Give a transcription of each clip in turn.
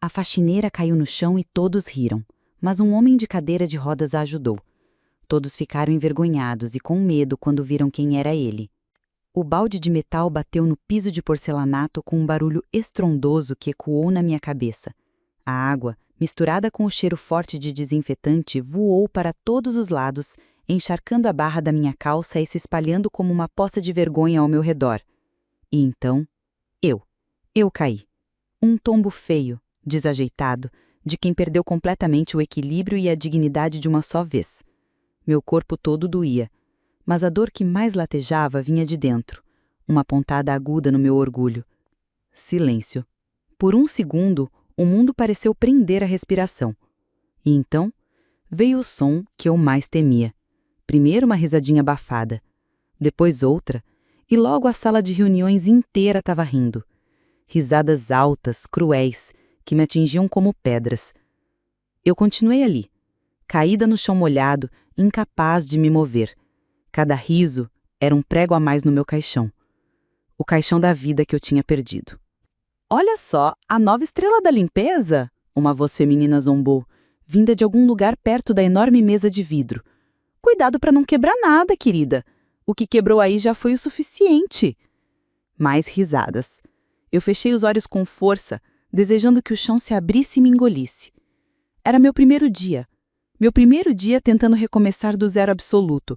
A faxineira caiu no chão e todos riram, mas um homem de cadeira de rodas a ajudou. Todos ficaram envergonhados e com medo quando viram quem era ele. O balde de metal bateu no piso de porcelanato com um barulho estrondoso que ecoou na minha cabeça. A água, misturada com o cheiro forte de desinfetante, voou para todos os lados, encharcando a barra da minha calça e se espalhando como uma poça de vergonha ao meu redor. E então, eu caí. Um tombo feio, desajeitado, de quem perdeu completamente o equilíbrio e a dignidade de uma só vez. Meu corpo todo doía, mas a dor que mais latejava vinha de dentro, uma pontada aguda no meu orgulho. Silêncio. Por um segundo, o mundo pareceu prender a respiração. E então, veio o som que eu mais temia. Primeiro uma risadinha abafada, depois outra, e logo a sala de reuniões inteira estava rindo. Risadas altas, cruéis, que me atingiam como pedras. Eu continuei ali, caída no chão molhado, incapaz de me mover. Cada riso era um prego a mais no meu caixão. O caixão da vida que eu tinha perdido. "Olha só, a nova estrela da limpeza!" Uma voz feminina zombou, vinda de algum lugar perto da enorme mesa de vidro. "Cuidado para não quebrar nada, querida. O que quebrou aí já foi o suficiente." Mais risadas. Eu fechei os olhos com força, desejando que o chão se abrisse e me engolisse. Era meu primeiro dia. Meu primeiro dia tentando recomeçar do zero absoluto.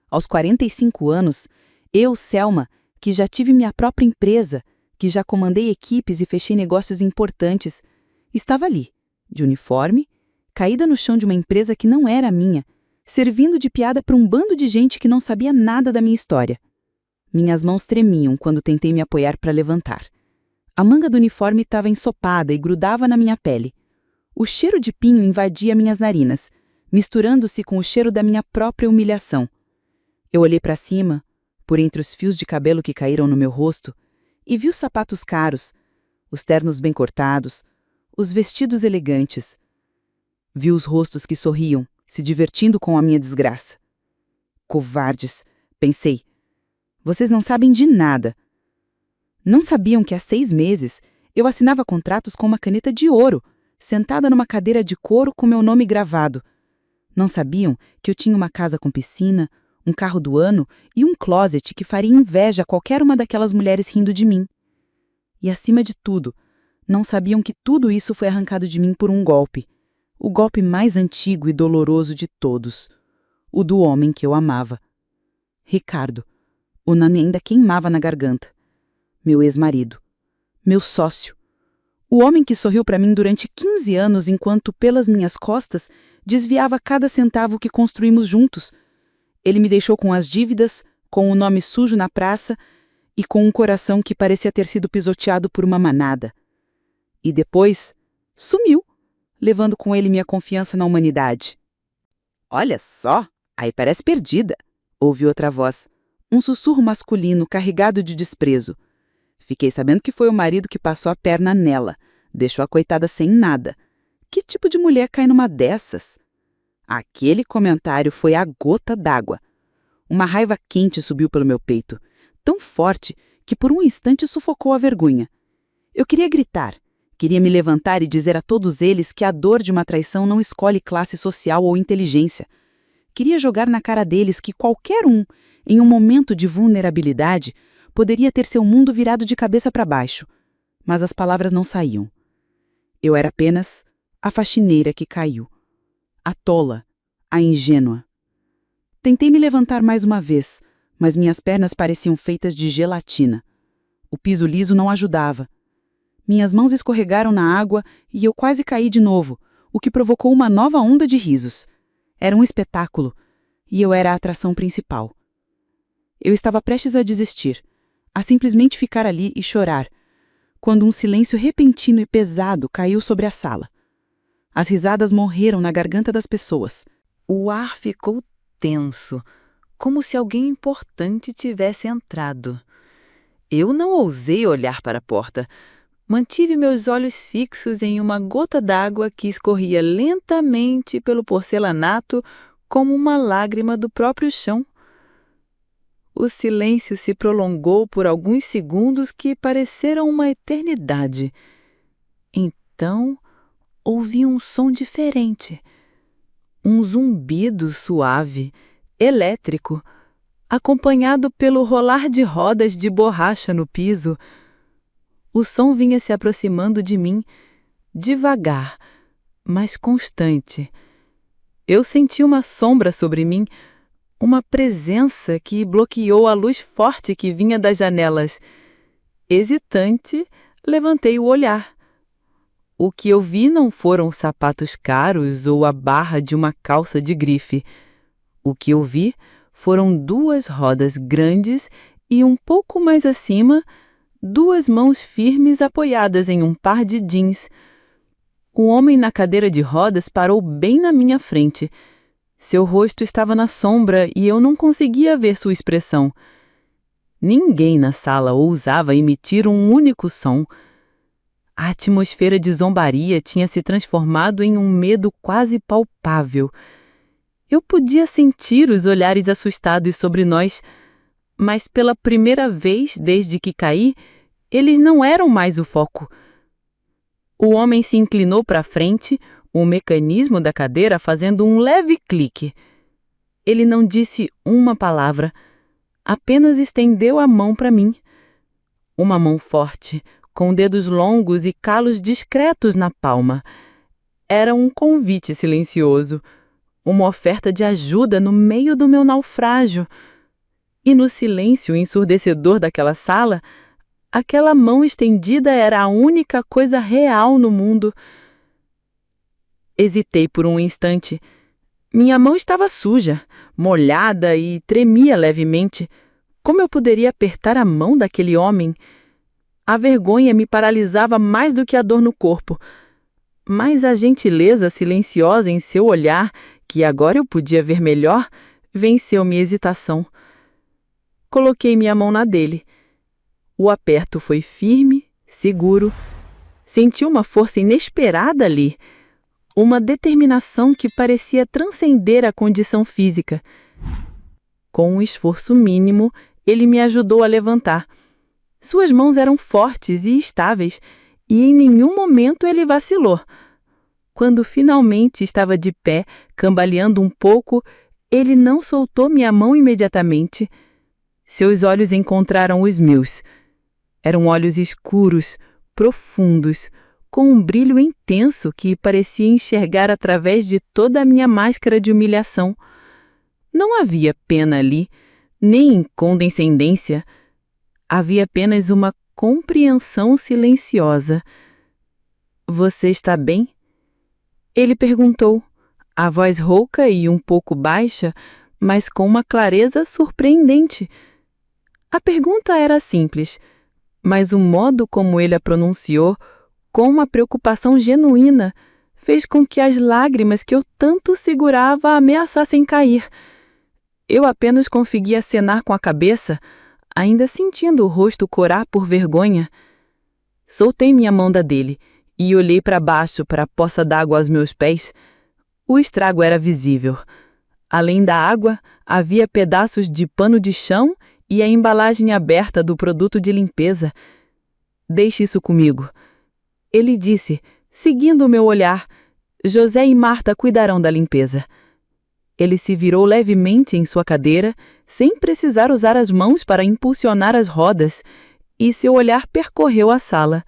Aos 45 anos, eu, Selma, que já tive minha própria empresa, que já comandei equipes e fechei negócios importantes, estava ali, de uniforme, caída no chão de uma empresa que não era minha, servindo de piada para um bando de gente que não sabia nada da minha história. Minhas mãos tremiam quando tentei me apoiar para levantar. A manga do uniforme estava ensopada e grudava na minha pele. O cheiro de pinho invadia minhas narinas, misturando-se com o cheiro da minha própria humilhação. Eu olhei para cima, por entre os fios de cabelo que caíram no meu rosto, e vi os sapatos caros, os ternos bem cortados, os vestidos elegantes. Vi os rostos que sorriam, se divertindo com a minha desgraça. Covardes, pensei. Vocês não sabem de nada. Não sabiam que há 6 meses eu assinava contratos com uma caneta de ouro, sentada numa cadeira de couro com meu nome gravado. Não sabiam que eu tinha uma casa com piscina, um carro do ano e um closet que faria inveja a qualquer uma daquelas mulheres rindo de mim. E, acima de tudo, não sabiam que tudo isso foi arrancado de mim por um golpe. O golpe mais antigo e doloroso de todos. O do homem que eu amava. Ricardo. O nome ainda queimava na garganta. Meu ex-marido. Meu sócio. O homem que sorriu para mim durante 15 anos enquanto, pelas minhas costas, desviava cada centavo que construímos juntos. Ele me deixou com as dívidas, com o nome sujo na praça e com um coração que parecia ter sido pisoteado por uma manada. E depois, sumiu, levando com ele minha confiança na humanidade. "Olha só, aí parece perdida", ouvi outra voz, um sussurro masculino carregado de desprezo. Fiquei sabendo que foi o marido que passou a perna nela, deixou a coitada sem nada. Que tipo de mulher cai numa dessas? Aquele comentário foi a gota d'água. Uma raiva quente subiu pelo meu peito, tão forte que por um instante sufocou a vergonha. Eu queria gritar, queria me levantar e dizer a todos eles que a dor de uma traição não escolhe classe social ou inteligência. Queria jogar na cara deles que qualquer um, em um momento de vulnerabilidade, poderia ter seu mundo virado de cabeça para baixo. Mas as palavras não saíam. Eu era apenas a faxineira que caiu. A tola, a ingênua. Tentei me levantar mais uma vez, mas minhas pernas pareciam feitas de gelatina. O piso liso não ajudava. Minhas mãos escorregaram na água e eu quase caí de novo, o que provocou uma nova onda de risos. Era um espetáculo, e eu era a atração principal. Eu estava prestes a desistir, a simplesmente ficar ali e chorar, quando um silêncio repentino e pesado caiu sobre a sala. As risadas morreram na garganta das pessoas. O ar ficou tenso, como se alguém importante tivesse entrado. Eu não ousei olhar para a porta. Mantive meus olhos fixos em uma gota d'água que escorria lentamente pelo porcelanato como uma lágrima do próprio chão. O silêncio se prolongou por alguns segundos que pareceram uma eternidade. Então, ouvi um som diferente. Um zumbido suave, elétrico, acompanhado pelo rolar de rodas de borracha no piso. O som vinha se aproximando de mim, devagar, mas constante. Eu senti uma sombra sobre mim, uma presença que bloqueou a luz forte que vinha das janelas. Hesitante, levantei o olhar. O que eu vi não foram sapatos caros ou a barra de uma calça de grife. O que eu vi foram 2 rodas grandes e um pouco mais acima, 2 mãos firmes apoiadas em um par de jeans. O homem na cadeira de rodas parou bem na minha frente. Seu rosto estava na sombra e eu não conseguia ver sua expressão. Ninguém na sala ousava emitir um único som. A atmosfera de zombaria tinha se transformado em um medo quase palpável. Eu podia sentir os olhares assustados sobre nós, mas pela primeira vez desde que caí, eles não eram mais o foco. O homem se inclinou para frente, o mecanismo da cadeira fazendo um leve clique. Ele não disse uma palavra, apenas estendeu a mão para mim. Uma mão forte, com dedos longos e calos discretos na palma. Era um convite silencioso, uma oferta de ajuda no meio do meu naufrágio. E no silêncio ensurdecedor daquela sala, aquela mão estendida era a única coisa real no mundo. Hesitei por um instante. Minha mão estava suja, molhada e tremia levemente. Como eu poderia apertar a mão daquele homem? A vergonha me paralisava mais do que a dor no corpo. Mas a gentileza silenciosa em seu olhar, que agora eu podia ver melhor, venceu minha hesitação. Coloquei minha mão na dele. O aperto foi firme, seguro. Senti uma força inesperada ali, uma determinação que parecia transcender a condição física. Com um esforço mínimo, ele me ajudou a levantar. Suas mãos eram fortes e estáveis, e em nenhum momento ele vacilou. Quando finalmente estava de pé, cambaleando um pouco, ele não soltou minha mão imediatamente. Seus olhos encontraram os meus. Eram olhos escuros, profundos, com um brilho intenso que parecia enxergar através de toda a minha máscara de humilhação. Não havia pena ali, nem condescendência. Havia apenas uma compreensão silenciosa. "Você está bem?" Ele perguntou, a voz rouca e um pouco baixa, mas com uma clareza surpreendente. A pergunta era simples, mas o modo como ele a pronunciou, com uma preocupação genuína, fez com que as lágrimas que eu tanto segurava ameaçassem cair. Eu apenas conseguia acenar com a cabeça, ainda sentindo o rosto corar por vergonha. Soltei minha mão da dele e olhei para baixo para a poça d'água aos meus pés. O estrago era visível. Além da água, havia pedaços de pano de chão e a embalagem aberta do produto de limpeza. "Deixe isso comigo", ele disse, seguindo o meu olhar. "José e Marta cuidarão da limpeza." Ele se virou levemente em sua cadeira, sem precisar usar as mãos para impulsionar as rodas, e seu olhar percorreu a sala.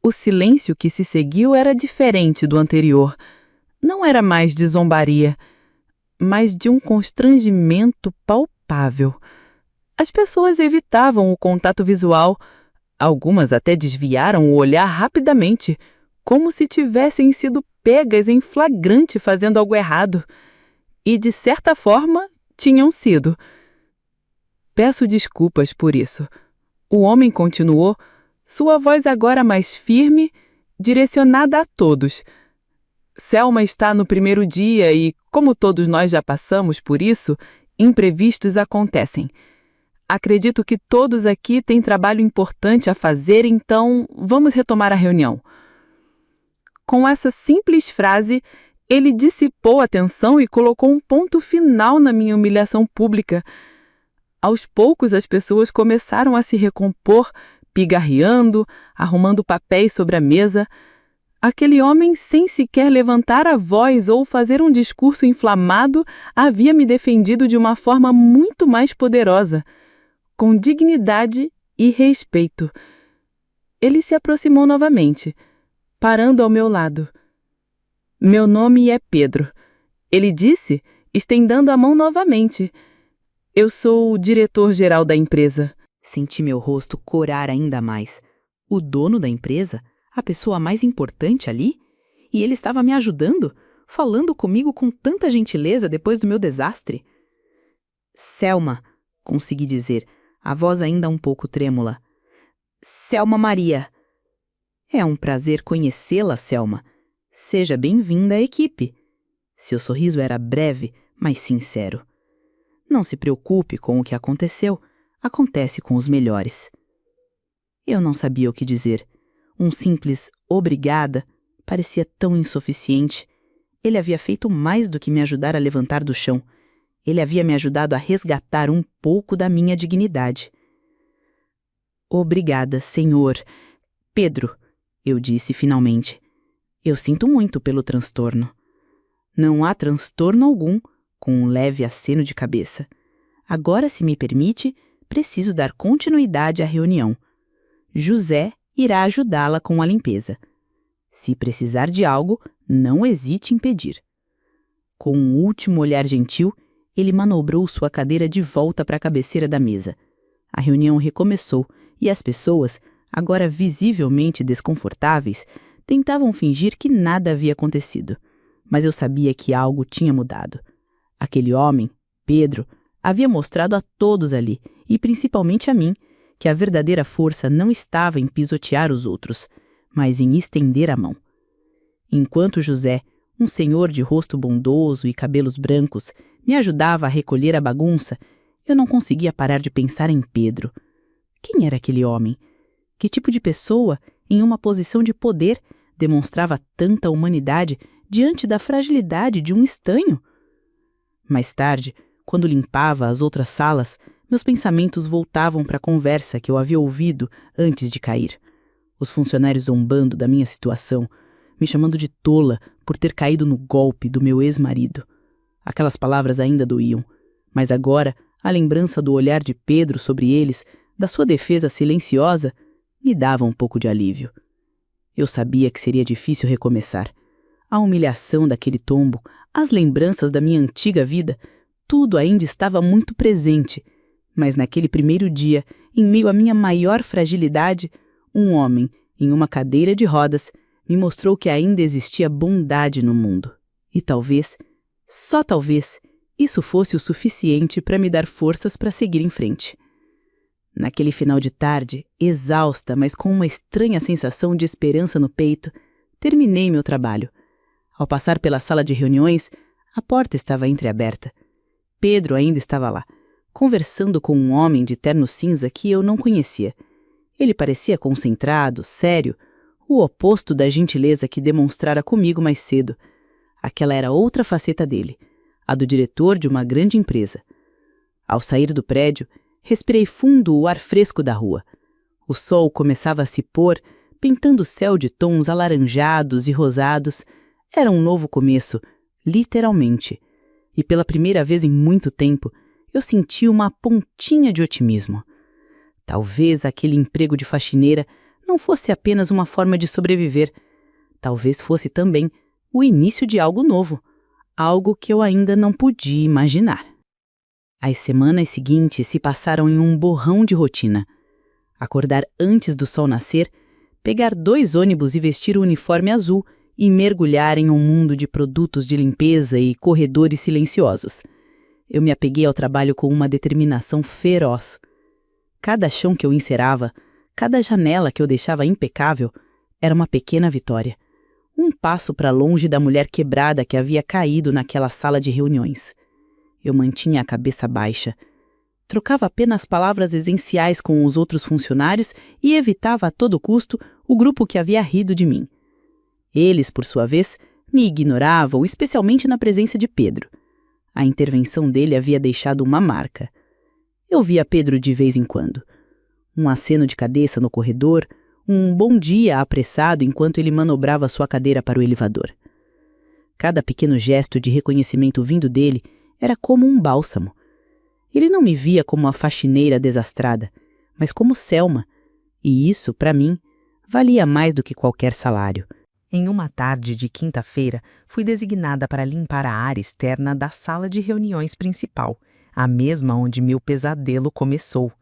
O silêncio que se seguiu era diferente do anterior. Não era mais de zombaria, mas de um constrangimento palpável. As pessoas evitavam o contato visual. Algumas até desviaram o olhar rapidamente, como se tivessem sido pegas em flagrante fazendo algo errado. E, de certa forma, tinham sido. "Peço desculpas por isso." O homem continuou, sua voz agora mais firme, direcionada a todos. "Selma está no primeiro dia e, como todos nós já passamos por isso, imprevistos acontecem. Acredito que todos aqui têm trabalho importante a fazer, então vamos retomar a reunião." Com essa simples frase, ele dissipou a tensão e colocou um ponto final na minha humilhação pública. Aos poucos, as pessoas começaram a se recompor, pigarreando, arrumando papéis sobre a mesa. Aquele homem, sem sequer levantar a voz ou fazer um discurso inflamado, havia me defendido de uma forma muito mais poderosa, com dignidade e respeito. Ele se aproximou novamente, parando ao meu lado. Meu nome é Pedro. Ele disse, estendendo a mão novamente. Eu sou o diretor-geral da empresa. Senti meu rosto corar ainda mais. O dono da empresa? A pessoa mais importante ali? E ele estava me ajudando? Falando comigo com tanta gentileza depois do meu desastre? Selma, consegui dizer, a voz ainda um pouco trêmula. Selma Maria. É um prazer conhecê-la, Selma. Seja bem-vinda à equipe. Seu sorriso era breve, mas sincero. Não se preocupe com o que aconteceu. Acontece com os melhores. Eu não sabia o que dizer. Um simples obrigada parecia tão insuficiente. Ele havia feito mais do que me ajudar a levantar do chão. Ele havia me ajudado a resgatar um pouco da minha dignidade. Obrigada, senhor. Pedro, eu disse finalmente. Eu sinto muito pelo transtorno. Não há transtorno algum, com um leve aceno de cabeça. Agora, se me permite, preciso dar continuidade à reunião. José irá ajudá-la com a limpeza. Se precisar de algo, não hesite em pedir. Com um último olhar gentil, ele manobrou sua cadeira de volta para a cabeceira da mesa. A reunião recomeçou e as pessoas, agora visivelmente desconfortáveis, tentavam fingir que nada havia acontecido. Mas eu sabia que algo tinha mudado. Aquele homem, Pedro, havia mostrado a todos ali, e principalmente a mim, que a verdadeira força não estava em pisotear os outros, mas em estender a mão. Enquanto José, um senhor de rosto bondoso e cabelos brancos, me ajudava a recolher a bagunça, eu não conseguia parar de pensar em Pedro. Quem era aquele homem? Que tipo de pessoa, em uma posição de poder, demonstrava tanta humanidade diante da fragilidade de um estanho? Mais tarde, quando limpava as outras salas, meus pensamentos voltavam para a conversa que eu havia ouvido antes de cair. Os funcionários zombando da minha situação, me chamando de tola por ter caído no golpe do meu ex-marido. Aquelas palavras ainda doíam, mas agora a lembrança do olhar de Pedro sobre eles, da sua defesa silenciosa, me dava um pouco de alívio. Eu sabia que seria difícil recomeçar. A humilhação daquele tombo, as lembranças da minha antiga vida, tudo ainda estava muito presente. Mas naquele primeiro dia, em meio à minha maior fragilidade, um homem, em uma cadeira de rodas, me mostrou que ainda existia bondade no mundo. E talvez, só talvez, isso fosse o suficiente para me dar forças para seguir em frente. Naquele final de tarde, exausta, mas com uma estranha sensação de esperança no peito, terminei meu trabalho. Ao passar pela sala de reuniões, a porta estava entreaberta. Pedro ainda estava lá, conversando com um homem de terno cinza que eu não conhecia. Ele parecia concentrado, sério, o oposto da gentileza que demonstrara comigo mais cedo. Aquela era outra faceta dele, a do diretor de uma grande empresa. Ao sair do prédio, respirei fundo o ar fresco da rua. O sol começava a se pôr, pintando o céu de tons alaranjados e rosados. Era um novo começo, literalmente. E pela primeira vez em muito tempo, eu senti uma pontinha de otimismo. Talvez aquele emprego de faxineira não fosse apenas uma forma de sobreviver. Talvez fosse também o início de algo novo, algo que eu ainda não podia imaginar. As semanas seguintes se passaram em um borrão de rotina. Acordar antes do sol nascer, pegar 2 ônibus e vestir o uniforme azul e mergulhar em um mundo de produtos de limpeza e corredores silenciosos. Eu me apeguei ao trabalho com uma determinação feroz. Cada chão que eu encerava, cada janela que eu deixava impecável, era uma pequena vitória. Um passo para longe da mulher quebrada que havia caído naquela sala de reuniões. Eu mantinha a cabeça baixa. Trocava apenas palavras essenciais com os outros funcionários e evitava a todo custo o grupo que havia rido de mim. Eles, por sua vez, me ignoravam, especialmente na presença de Pedro. A intervenção dele havia deixado uma marca. Eu via Pedro de vez em quando. Um aceno de cabeça no corredor, um bom dia apressado enquanto ele manobrava sua cadeira para o elevador. Cada pequeno gesto de reconhecimento vindo dele era como um bálsamo. Ele não me via como uma faxineira desastrada, mas como Selma, e isso, para mim, valia mais do que qualquer salário. Em uma tarde de quinta-feira, fui designada para limpar a área externa da sala de reuniões principal, a mesma onde meu pesadelo começou.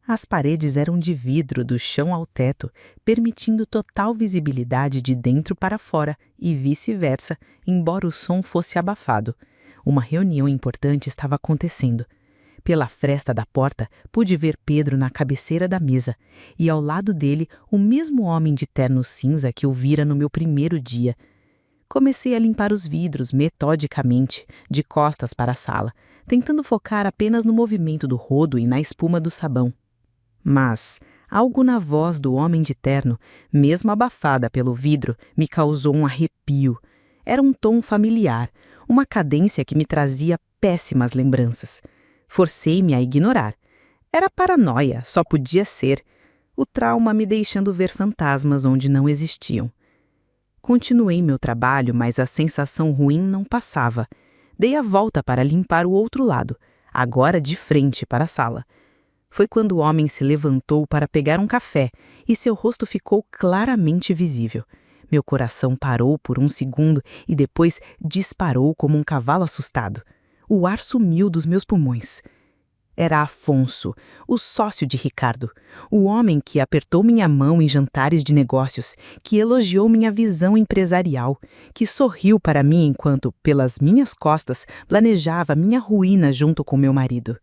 As paredes eram de vidro do chão ao teto, permitindo total visibilidade de dentro para fora e vice-versa, embora o som fosse abafado. Uma reunião importante estava acontecendo. Pela fresta da porta, pude ver Pedro na cabeceira da mesa, e ao lado dele o mesmo homem de terno cinza que eu vira no meu primeiro dia. Comecei a limpar os vidros metodicamente, de costas para a sala, tentando focar apenas no movimento do rodo e na espuma do sabão. Mas algo na voz do homem de terno, mesmo abafada pelo vidro, me causou um arrepio. Era um tom familiar, uma cadência que me trazia péssimas lembranças. Forcei-me a ignorar. Era paranoia, só podia ser. O trauma me deixando ver fantasmas onde não existiam. Continuei meu trabalho, mas a sensação ruim não passava. Dei a volta para limpar o outro lado, agora de frente para a sala. Foi quando o homem se levantou para pegar um café e seu rosto ficou claramente visível. Meu coração parou por um segundo e depois disparou como um cavalo assustado. O ar sumiu dos meus pulmões. Era Afonso, o sócio de Ricardo, o homem que apertou minha mão em jantares de negócios, que elogiou minha visão empresarial, que sorriu para mim enquanto, pelas minhas costas, planejava minha ruína junto com meu marido.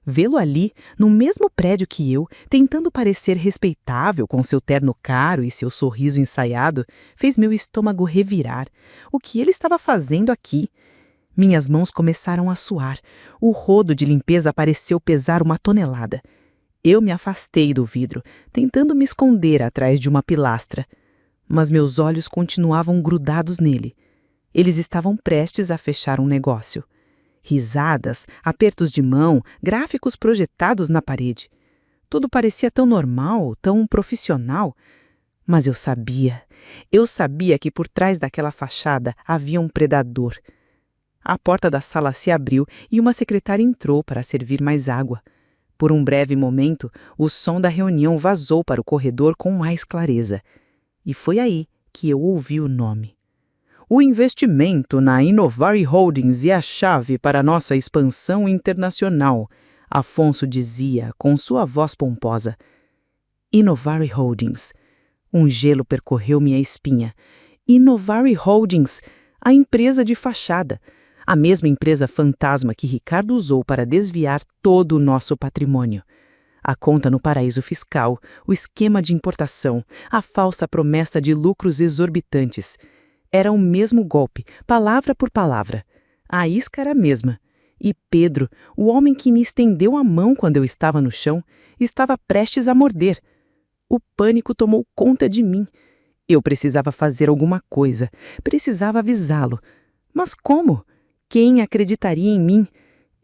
Vê-lo ali, no mesmo prédio que eu, tentando parecer respeitável com seu terno caro e seu sorriso ensaiado, fez meu estômago revirar. O que ele estava fazendo aqui? Minhas mãos começaram a suar. O rodo de limpeza pareceu pesar 1 tonelada. Eu me afastei do vidro, tentando me esconder atrás de uma pilastra. Mas meus olhos continuavam grudados nele. Eles estavam prestes a fechar um negócio. Risadas, apertos de mão, gráficos projetados na parede. Tudo parecia tão normal, tão profissional. Mas eu sabia que por trás daquela fachada havia um predador. A porta da sala se abriu e uma secretária entrou para servir mais água. Por um breve momento, o som da reunião vazou para o corredor com mais clareza. E foi aí que eu ouvi o nome. O investimento na Innovari Holdings é a chave para nossa expansão internacional, Afonso dizia com sua voz pomposa. Innovari Holdings. Um gelo percorreu minha espinha. Innovari Holdings, a empresa de fachada. A mesma empresa fantasma que Ricardo usou para desviar todo o nosso patrimônio. A conta no paraíso fiscal, o esquema de importação, a falsa promessa de lucros exorbitantes. Era o mesmo golpe, palavra por palavra. A isca era a mesma. E Pedro, o homem que me estendeu a mão quando eu estava no chão, estava prestes a morder. O pânico tomou conta de mim. Eu precisava fazer alguma coisa, precisava avisá-lo. Mas como? Quem acreditaria em mim?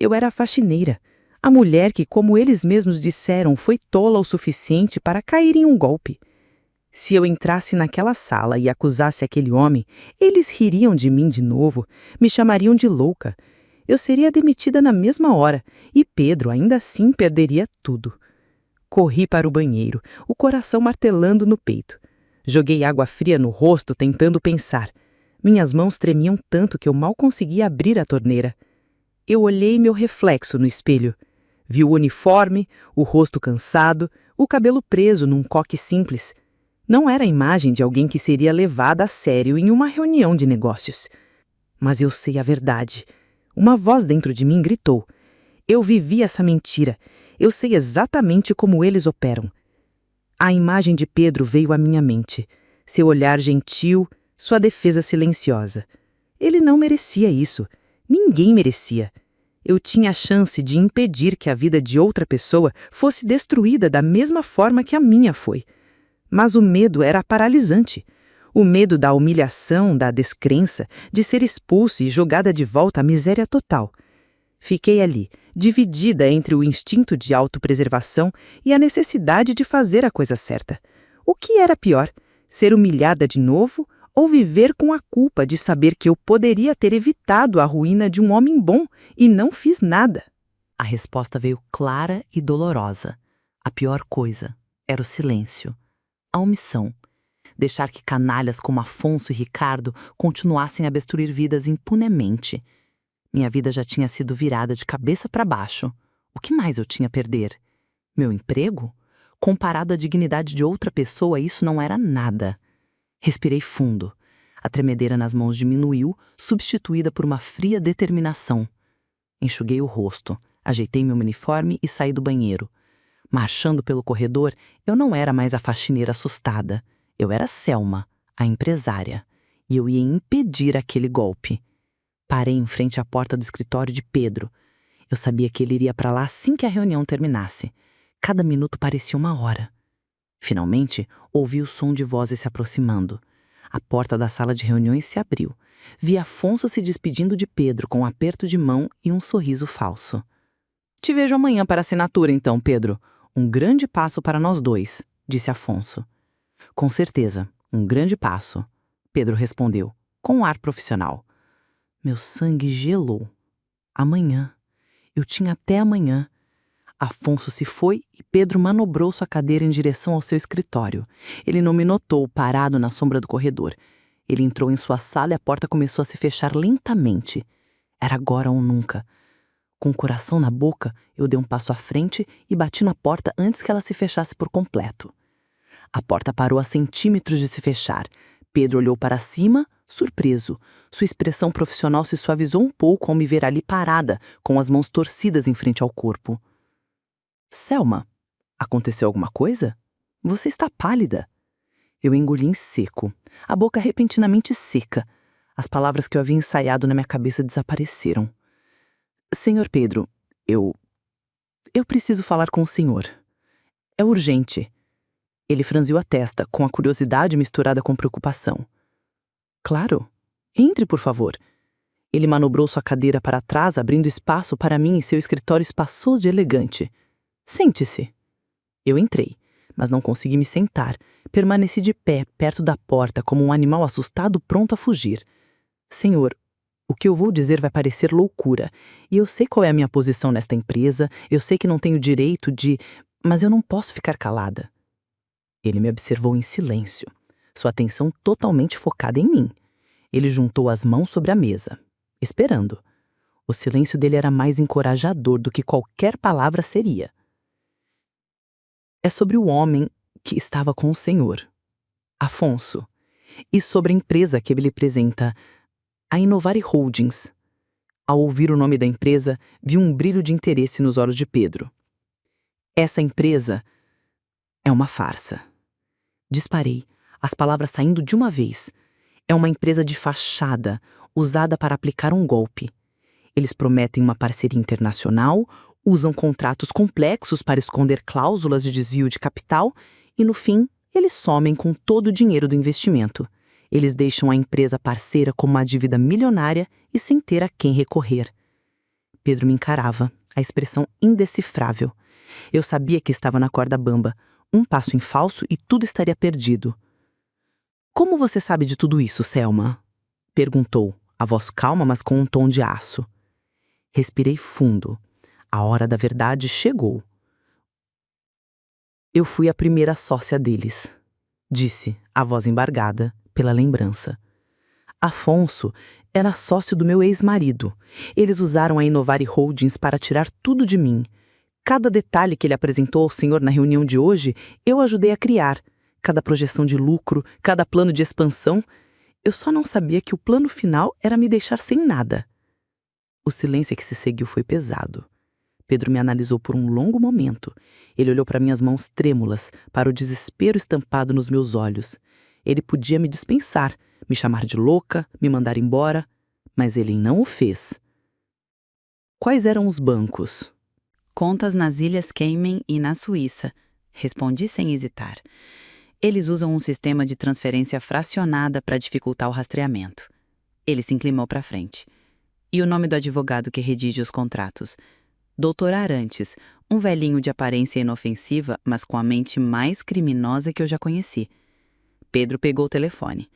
Eu era a faxineira, a mulher que, como eles mesmos disseram, foi tola o suficiente para cair em um golpe. Se eu entrasse naquela sala e acusasse aquele homem, eles ririam de mim de novo, me chamariam de louca. Eu seria demitida na mesma hora e Pedro ainda assim perderia tudo. Corri para o banheiro, o coração martelando no peito. Joguei água fria no rosto tentando pensar. Minhas mãos tremiam tanto que eu mal conseguia abrir a torneira. Eu olhei meu reflexo no espelho. Vi o uniforme, o rosto cansado, o cabelo preso num coque simples. Não era a imagem de alguém que seria levada a sério em uma reunião de negócios. Mas eu sei a verdade. Uma voz dentro de mim gritou. Eu vivi essa mentira. Eu sei exatamente como eles operam. A imagem de Pedro veio à minha mente. Seu olhar gentil, sua defesa silenciosa. Ele não merecia isso. Ninguém merecia. Eu tinha a chance de impedir que a vida de outra pessoa fosse destruída da mesma forma que a minha foi. Mas o medo era paralisante. O medo da humilhação, da descrença, de ser expulso e jogada de volta à miséria total. Fiquei ali, dividida entre o instinto de autopreservação e a necessidade de fazer a coisa certa. O que era pior, ser humilhada de novo ou viver com a culpa de saber que eu poderia ter evitado a ruína de um homem bom e não fiz nada? A resposta veio clara e dolorosa. A pior coisa era o silêncio, a omissão. Deixar que canalhas como Afonso e Ricardo continuassem a destruir vidas impunemente. Minha vida já tinha sido virada de cabeça para baixo. O que mais eu tinha a perder? Meu emprego? Comparado à dignidade de outra pessoa, isso não era nada. Respirei fundo. A tremedeira nas mãos diminuiu, substituída por uma fria determinação. Enxuguei o rosto, ajeitei meu uniforme e saí do banheiro. Marchando pelo corredor, eu não era mais a faxineira assustada. Eu era Selma, a empresária, e eu ia impedir aquele golpe. Parei em frente à porta do escritório de Pedro. Eu sabia que ele iria para lá assim que a reunião terminasse. Cada minuto parecia uma hora. Finalmente, ouvi o som de vozes se aproximando. A porta da sala de reuniões se abriu. Vi Afonso se despedindo de Pedro com um aperto de mão e um sorriso falso. "Te vejo amanhã para a assinatura, então, Pedro. Um grande passo para nós dois", disse Afonso. "Com certeza, um grande passo", Pedro respondeu, com um ar profissional. Meu sangue gelou. Amanhã. Eu tinha até amanhã. Afonso se foi e Pedro manobrou sua cadeira em direção ao seu escritório. Ele não me notou, parado na sombra do corredor. Ele entrou em sua sala e a porta começou a se fechar lentamente. Era agora ou nunca. Com o coração na boca, eu dei um passo à frente e bati na porta antes que ela se fechasse por completo. A porta parou a centímetros de se fechar. Pedro olhou para cima, surpreso. Sua expressão profissional se suavizou um pouco ao me ver ali parada, com as mãos torcidas em frente ao corpo. "Selma, aconteceu alguma coisa? Você está pálida." Eu engoli em seco, a boca repentinamente seca. As palavras que eu havia ensaiado na minha cabeça desapareceram. "Senhor Pedro, eu preciso falar com o senhor. É urgente." Ele franziu a testa, com a curiosidade misturada com preocupação. "Claro. Entre, por favor." Ele manobrou sua cadeira para trás, abrindo espaço para mim em seu escritório espaçoso e elegante. "Sente-se." Eu entrei, mas não consegui me sentar. Permaneci de pé, perto da porta, como um animal assustado pronto a fugir. "Senhor, o que eu vou dizer vai parecer loucura. E eu sei qual é a minha posição nesta empresa, eu sei que não tenho direito de... Mas eu não posso ficar calada." Ele me observou em silêncio, sua atenção totalmente focada em mim. Ele juntou as mãos sobre a mesa, esperando. O silêncio dele era mais encorajador do que qualquer palavra seria. "É sobre o homem que estava com o senhor, Afonso, e sobre a empresa que ele lhe apresenta, a Inovari Holdings." Ao ouvir o nome da empresa, vi um brilho de interesse nos olhos de Pedro. "Essa empresa é uma farsa." Disparei, as palavras saindo de uma vez. "É uma empresa de fachada, usada para aplicar um golpe. Eles prometem uma parceria internacional, usam contratos complexos para esconder cláusulas de desvio de capital e, no fim, eles somem com todo o dinheiro do investimento. Eles deixam a empresa parceira com uma dívida milionária e sem ter a quem recorrer." Pedro me encarava, a expressão indecifrável. Eu sabia que estava na corda bamba. Um passo em falso e tudo estaria perdido. "Como você sabe de tudo isso, Selma?" perguntou, a voz calma, mas com um tom de aço. Respirei fundo. A hora da verdade chegou. "Eu fui a primeira sócia deles", disse, a voz embargada pela lembrança. "Afonso era sócio do meu ex-marido. Eles usaram a Inovari Holdings para tirar tudo de mim. Cada detalhe que ele apresentou ao senhor na reunião de hoje, eu ajudei a criar. Cada projeção de lucro, cada plano de expansão. Eu só não sabia que o plano final era me deixar sem nada." O silêncio que se seguiu foi pesado. Pedro me analisou por um longo momento. Ele olhou para minhas mãos trêmulas, para o desespero estampado nos meus olhos. Ele podia me dispensar, me chamar de louca, me mandar embora, mas ele não o fez. "Quais eram os bancos?" "Contas nas Ilhas Cayman e na Suíça", respondi sem hesitar. "Eles usam um sistema de transferência fracionada para dificultar o rastreamento." Ele se inclinou para frente. "E o nome do advogado que redige os contratos?" "Dr. Arantes, Um velhinho de aparência inofensiva, mas com a mente mais criminosa que eu já conheci. Pedro pegou o telefone.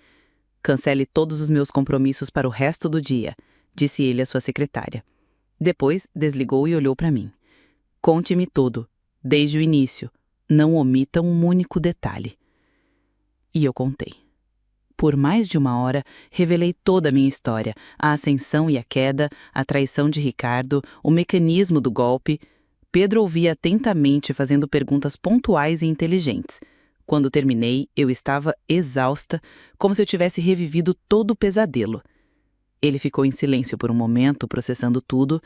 "Cancele todos os meus compromissos para o resto do dia", disse ele à sua secretária. Depois, desligou e olhou para mim. "Conte-me tudo, desde o início. Não omita um único detalhe." E eu contei. Por mais de 1 hora, revelei toda a minha história, a ascensão e a queda, a traição de Ricardo, o mecanismo do golpe. Pedro ouvia atentamente, fazendo perguntas pontuais e inteligentes. Quando terminei, eu estava exausta, como se eu tivesse revivido todo o pesadelo. Ele ficou em silêncio por um momento, processando tudo,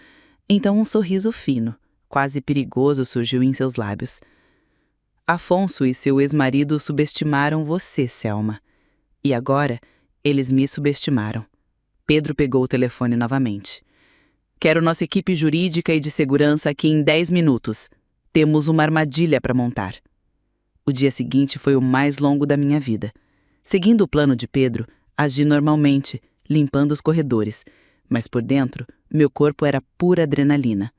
então um sorriso fino, quase perigoso, surgiu em seus lábios. "Afonso e seu ex-marido subestimaram você, Selma. E agora, eles me subestimaram." Pedro pegou o telefone novamente. "Quero nossa equipe jurídica e de segurança aqui em 10 minutos. Temos uma armadilha para montar." O dia seguinte foi o mais longo da minha vida. Seguindo o plano de Pedro, agi normalmente, limpando os corredores, mas por dentro, meu corpo era pura adrenalina.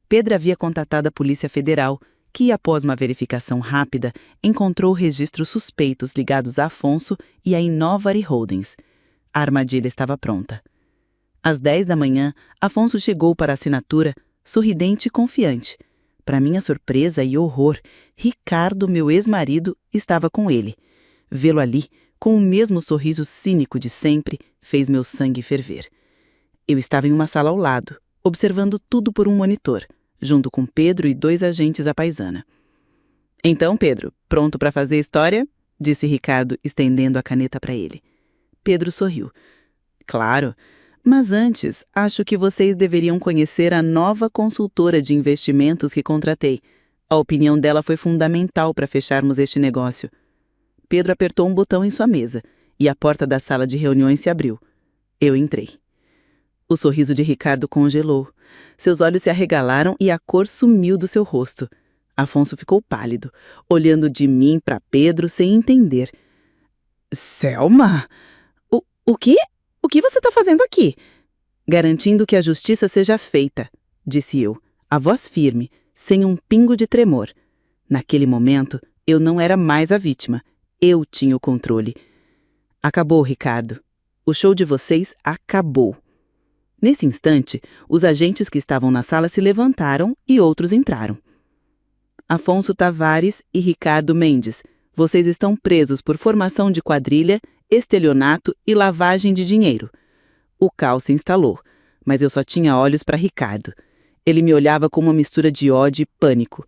Pedro havia contatado a Polícia Federal, que, após uma verificação rápida, encontrou registros suspeitos ligados a Afonso e a Innovari Holdings. A armadilha estava pronta. Às 10 da manhã, Afonso chegou para a assinatura, sorridente e confiante. Para minha surpresa e horror, Ricardo, meu ex-marido, estava com ele. Vê-lo ali, com o mesmo sorriso cínico de sempre, fez meu sangue ferver. Eu estava em uma sala ao lado, observando tudo por um monitor, junto com Pedro e 2 agentes à paisana. "Então, Pedro, pronto para fazer história?" disse Ricardo, estendendo a caneta para ele. Pedro sorriu. "Claro, mas antes, acho que vocês deveriam conhecer a nova consultora de investimentos que contratei. A opinião dela foi fundamental para fecharmos este negócio." Pedro apertou um botão em sua mesa e a porta da sala de reuniões se abriu. Eu entrei. O sorriso de Ricardo congelou. Seus olhos se arregalaram e a cor sumiu do seu rosto. Afonso ficou pálido, olhando de mim para Pedro sem entender. "Selma? O quê? O que você está fazendo aqui?" "Garantindo que a justiça seja feita", disse eu, a voz firme, sem um pingo de tremor. Naquele momento, eu não era mais a vítima. Eu tinha o controle. "Acabou, Ricardo. O show de vocês acabou." Nesse instante, os agentes que estavam na sala se levantaram e outros entraram. "Afonso Tavares e Ricardo Mendes, vocês estão presos por formação de quadrilha, estelionato e lavagem de dinheiro." O caos se instalou, mas eu só tinha olhos para Ricardo. Ele me olhava com uma mistura de ódio e pânico.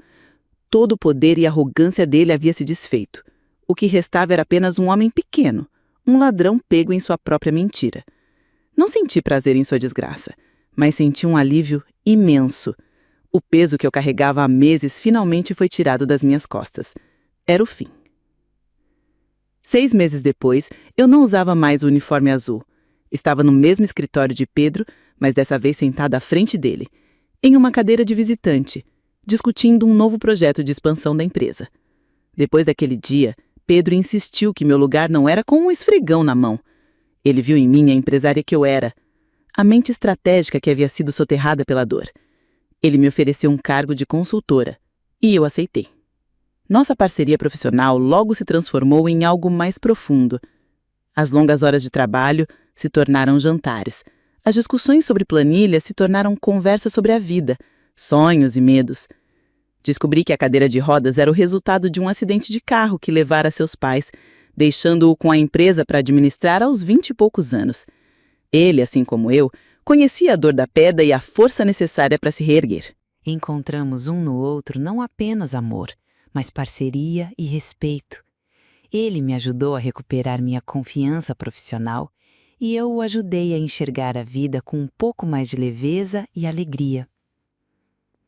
Todo o poder e arrogância dele havia se desfeito. O que restava era apenas um homem pequeno, um ladrão pego em sua própria mentira. Não senti prazer em sua desgraça, mas senti um alívio imenso. O peso que eu carregava há meses finalmente foi tirado das minhas costas. Era o fim. 6 meses depois, eu não usava mais o uniforme azul. Estava no mesmo escritório de Pedro, mas dessa vez sentada à frente dele, em uma cadeira de visitante, discutindo um novo projeto de expansão da empresa. Depois daquele dia, Pedro insistiu que meu lugar não era com um esfregão na mão. Ele viu em mim a empresária que eu era, a mente estratégica que havia sido soterrada pela dor. Ele me ofereceu um cargo de consultora, e eu aceitei. Nossa parceria profissional logo se transformou em algo mais profundo. As longas horas de trabalho se tornaram jantares. As discussões sobre planilha se tornaram conversas sobre a vida, sonhos e medos. Descobri que a cadeira de rodas era o resultado de um acidente de carro que levara seus pais, deixando-o com a empresa para administrar aos 20 e poucos anos. Ele, assim como eu, conhecia a dor da perda e a força necessária para se reerguer. Encontramos um no outro não apenas amor, mas parceria e respeito. Ele me ajudou a recuperar minha confiança profissional e eu o ajudei a enxergar a vida com um pouco mais de leveza e alegria.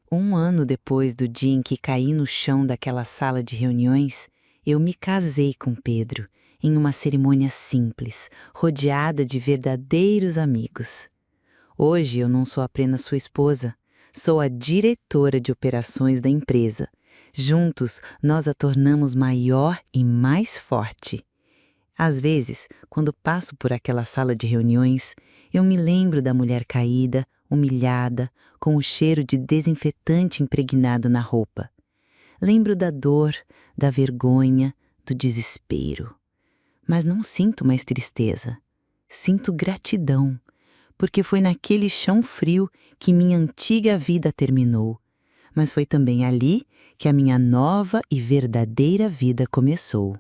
1 ano depois do dia em que caí no chão daquela sala de reuniões, eu me casei com Pedro, em uma cerimônia simples, rodeada de verdadeiros amigos. Hoje eu não sou apenas sua esposa, sou a diretora de operações da empresa. Juntos, nós a tornamos maior e mais forte. Às vezes, quando passo por aquela sala de reuniões, eu me lembro da mulher caída, humilhada, com o cheiro de desinfetante impregnado na roupa. Lembro da dor, da vergonha, do desespero. Mas não sinto mais tristeza. Sinto gratidão, porque foi naquele chão frio que minha antiga vida terminou. Mas foi também ali que a minha nova e verdadeira vida começou.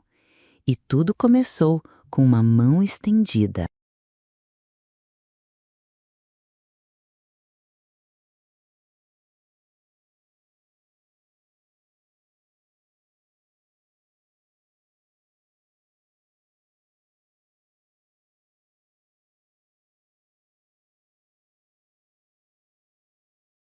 E tudo começou com uma mão estendida.